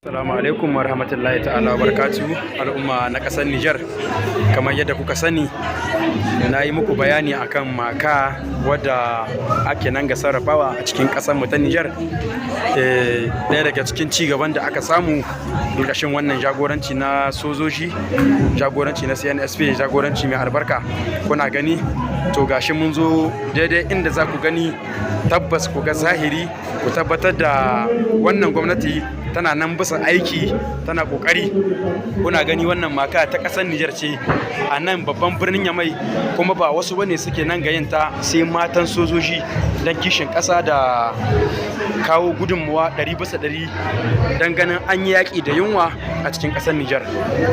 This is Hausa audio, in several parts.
Assalamu alaikum wa rahmatullahi ta'ala wa barakatuhu al'umma na ƙasar Nijar. Kamar yadda kuka sani, na yi muku bayani akan maka wadda ake nan ga sarrafawa a cikin ƙasar mu ta Nijar. Ɗaya daga cikin ci gaban da aka samu ƙarƙashin wannan jagoranci na sojoji, jagoranci na CNSP, jagoranci mai albarka. Kuna gani to gashi mun zo daidai inda za ku gani tabbas ku ga zahiri, ku tabbatar da wannan gwamnati tana nan bisa aiki, tana kokari. Kuna gani wannan maka ta kasar Nijar ce a nan babban birnin Yamai, kuma ba wasu bane suke nan ga yin ta sai matan sojoji dan kishin kasa da kawo gudunmuwa 100% dan ganin an yi yaki da yunwa a cikin kasar Nijar.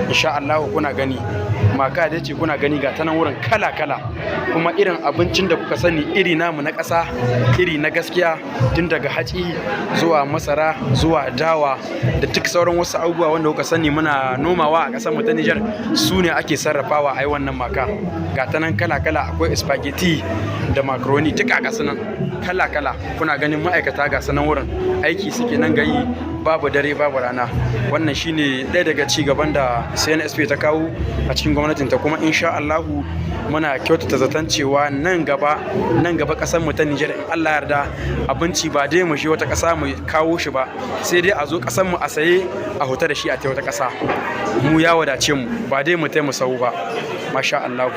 Insha Allah kuna gani maka da ce kuna gani ga ta nan wurin kala-kala, kuma irin abincin da kuka sani iri namu na ƙasa, iri na gaskiya, tun daga hatsi zuwa masara zuwa dawa da duk sauran wasu abubuwa wanda kuka sani muna nomawa a ƙasar mu ta Nijar, su ne ake sarrafawa a yi wannan maka. Ga ta nan kala-kala, akwai spaghetti da macaroni duka ga su nan kala-kala. Kuna ganin ma'aikata ga sanan wurin aiki suke nan gayi, babu dare babu rana. Wannan shine ɗaya daga ci gaban da CNSP ta kawo a cikin gwamnatinta, kuma insha Allahu muna kyautata zaton cewa nan gaba ƙasar mu ta Nijar, in Allah yarda, abinci ba dai mu je wata ƙasa mu kawo shi ba, sai dai a zo ƙasar mu a saye a huta da shi a wata ƙasa. Mu ya wadace mu, ba dai mu tai mu sau ba. Masha Allah.